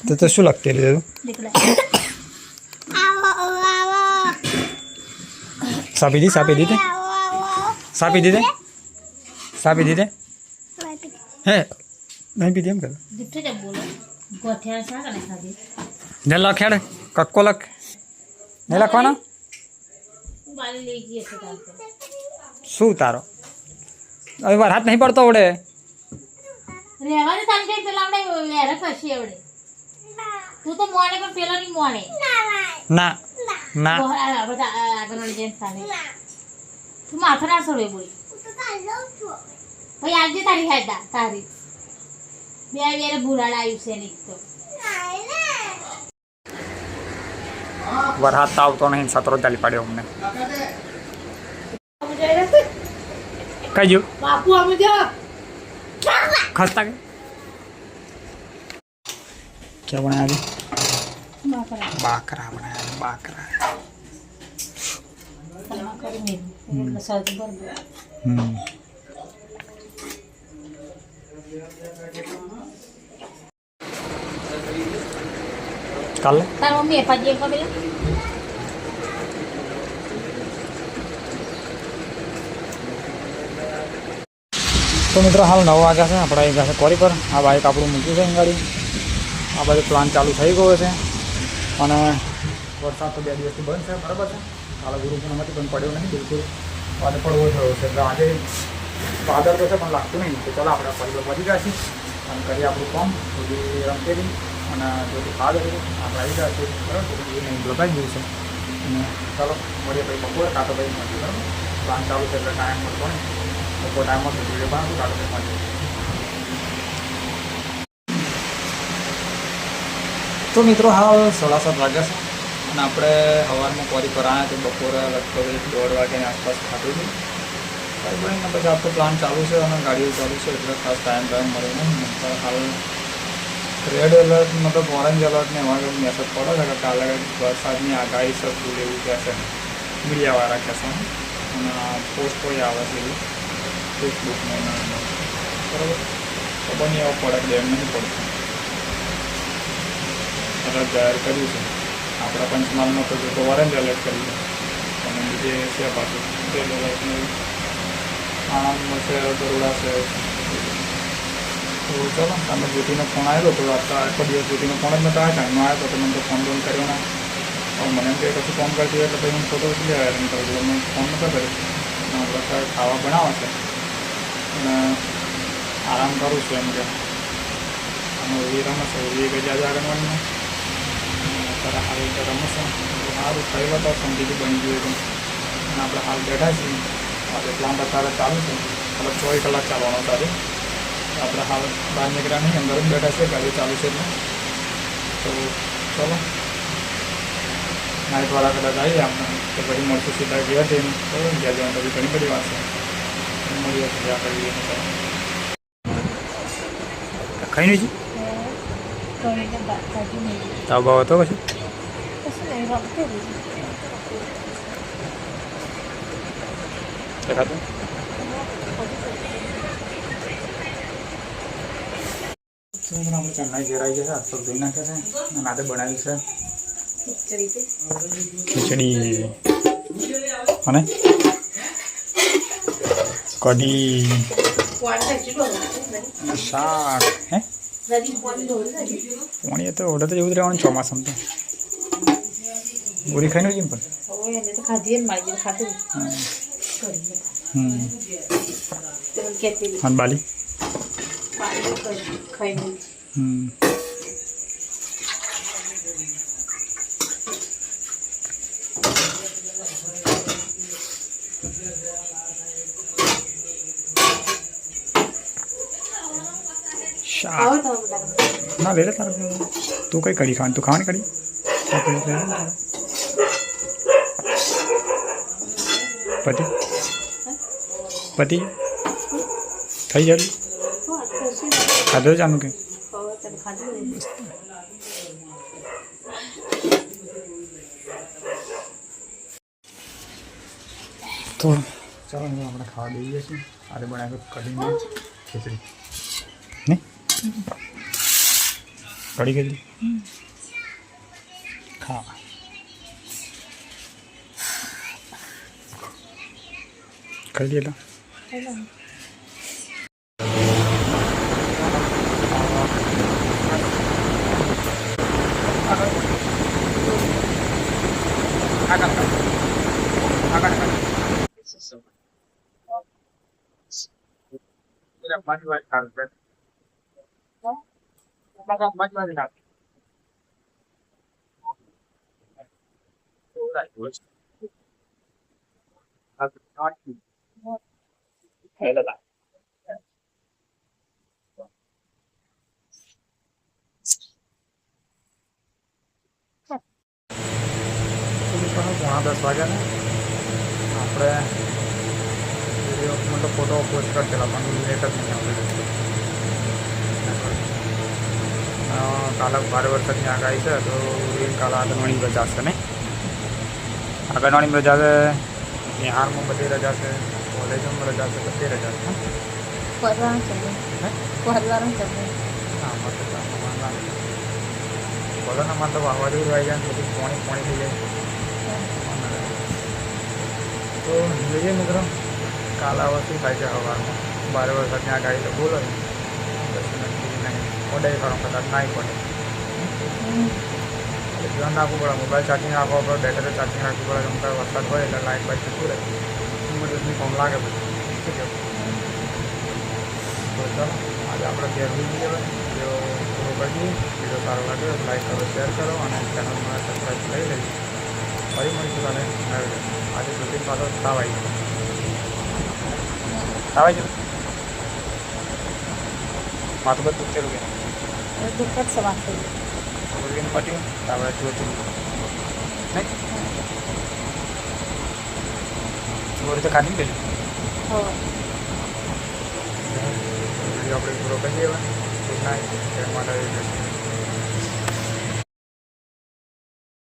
તો શું લખતી હતી તું? સાપી દીધે હે નહીં પીધી એમ કરે ને લખ્યાડે કક્કો લખ નહીં લખવાનો શું તારો હવે વાર હાથ નહીં પડતો આવડે તું તો મોને પણ પેલો નહીં મોને ના ના તું માથો ના છોડે બોલી ભાઈ આજે તારી હેડા તારી બે ભૂલાડ આવ્યું છે નહીં તો વરસાદ તો આવતો નહીં સતરો ચાલી પડ્યો અમને કઈ જો બાપુ અમે જા ખસતા કે क्या बनाया बाकरा बनाया बाकरा कल તાર મમ્મી એ પાજી એક પેલા तो मित्रों हाल 9 वाग्या से अपना एक से कोरी पर आ बाइक આપણું મૂક્યું છે ગાડી આ બાજુ પ્લાન ચાલુ થઈ ગયો છે અને વરસાદ તો 2 દિવસથી બંધ છે બરાબર છે કાલે ગુરુ પૂનમથી બંધ પડ્યો નહીં બિલકુલ આજે પડવો થયો છે એટલે આજે વાદળ તો છે પણ લાગતું નહીં તો ચાલો આપણે પરિવાર વધી ગયા છીએ અને કરીએ આપણું કામ થોડી રમતેલી અને થોડી ખાદ હતી આપણે આવી ગયા છીએ બરાબર થોડું એ નહીં લગાવી ગયું છે અને ચાલો મળીએ ભાઈ બપોરે કાં તો ભાઈ મળીએ બરાબર પ્લાન ચાલુ છે એટલે ટાઈમ મળતો નહીં બપોર ટાઈમમાં તો વિડીયો બનાવતું કાં તો ભાઈ મળીએ તો મિત્રો હાલ 7:30 વાગ્યા છે અને આપણે સવારમાં કોરી પર આવ્યા તો બપોરે લગભગ 1:30 વાગ્યાની આસપાસ ખાધું હતું ભાઈ બહેનને પછી આપણો પ્લાન ચાલુ છે અને ગાડીઓ ચાલુ છે એટલે ખાસ ટાઈમ મળ્યો નહીં હાલ રેડ એલર્ટ મતલબ ઓરેન્જ એલર્ટ ને એમાં મેસેજ પડે છે કે કાલે વરસાદની આગાહી છે ફૂલ એવું કહેશે મીડિયાવાળા કહેશે અને પોસ્ટ કોઈ આવે છે એવું ફેસબુકમાં બરાબર ખબર નહીં એવો પડે ડેમ નહીં પડશે એલર્ટ જાહેર કર્યું છે આપણા પંચમહાલમાં તો જો ઓરેન્જ એલર્ટ કર્યું છે અને બીજે છે પાછું રેડ એલર્ટનું આણંદમાં છે બરોડા છે તો ચાલો તમે જ્યોતિનો ફોન આવ્યો તો આખો દિવસ જ્યોતિનો ફોન જ નતો આવ્યો ટાઈમમાં આવ્યો તો મને તો ફોન કર્યો ના મને એમ કે પછી ફોન કરતી હોય એટલે પછી હું ફોટો ઉઠી આવ્યા એમ કરું એટલે મેં ફોન નતો કર્યો આપણે ખાવા બનાવે છે અને આરામ કરું છું એમ કે અને ઓલી રમે છે ઓલી ગજા આંગણવાડીમાં અત્યારે હાલ રીતે રમે છે સારું થયેલો તો સમજીથી બની ગયું હતું અને આપણે હાલ બેઠા છીએ આજે પ્લાન્ટ અત્યારે ચાલુ છે મતલબ 24 કલાક ચાલવાનો સાથે આપણે હાલ બહાર નીકળ્યા નહીં અંદર જ બેઠા છે ગાડી ચાલુ છે એટલે તો ચલો નાઇટવાળા કદાચ આવીએ આપણે તો પછી મળશું સીધા ગયા છે તો ગયા જવાનું પછી ઘણી બધી વાત છે મળીએ પછી આપણે ખાઈ નહીં તાવ ભાવ હતો પછી દેખાતું આપણે ચેન્નાઈ ઘેર આવી જશે તો ધોઈ નાખે છે અને આતે બનાવી છે ખીચડી અને કઢી શાક હે પાણી તો ઓર્ડર તો જેવું જ રહેવાનું ચોમાસામાં તો ગોરી ખાઈને જ પણ હા બાલી ના લે લે તારે તું કઈ કઢી ખાવાની તું ખાવાની કઢી પતિ પતિ થઈ જાય ખાધો જાનું કે તો ચાલો આપણે ખાવા દઈએ છીએ આજે બનાવ્યું કઢી ખીચડી નહીં કઢી ગઈ ખા ખાઈ લીધા પોણા 10 વાગ્યા ને આપણે વિડીયો મતલબ ફોટો પોસ્ટ કરતેલા પણ લેટ જ નહીં આપણે કાલે ભારે વરસાદની આગાહી છે તો કાલે આંગણવાડી રજા છે ને આંગણવાડીમાં રજા છે નિહારમાં બધી રજા છે કોલેજોમાં રજા છે બધી રજા છે હા બોલોના માં તો વાવાઝોડું આવી જાય ને બધું પાણી થઈ જાય તો જોઈએ મિત્રો કાલ આવા શું થાય છે સવારમાં ભારે વરસાદની આગાહી તો બોલો પછી નહીં ઓડાઈ કરો કદાચ નાહી પડે ધ્યાન રાખવું પડે મોબાઈલ ચાર્જિંગ રાખવો પડે બેટરી ચાર્જિંગ રાખવું પડે કેમ કે વરસાદ હોય એટલે લાઇટ બાઇટ જતું રહે ઇમરજન્સી ફોન લાગે પછી ઠીક છે તો ચાલો આજે આપણે ઘેર બી જઈએ જો પૂરો કરીએ વિડીયો સારો લાગે લાઈક કરો શેર કરો અને ચેનલમાં સબસ્ક્રાઈબ કરી લેજો ફરી મળીશું કાલે આજે શૂટિંગ પાછો તાવ આવી ગયો માથું બધું દુખેલું કે દુઃખદ સવાર થઈ બોલીને પટ્યું આપણે જોતું નહીં બોરી તો ખાધી પેલી ગયું વિડીયો આપણે પૂરો કરી દેવા ગુડ નાઇટ માટે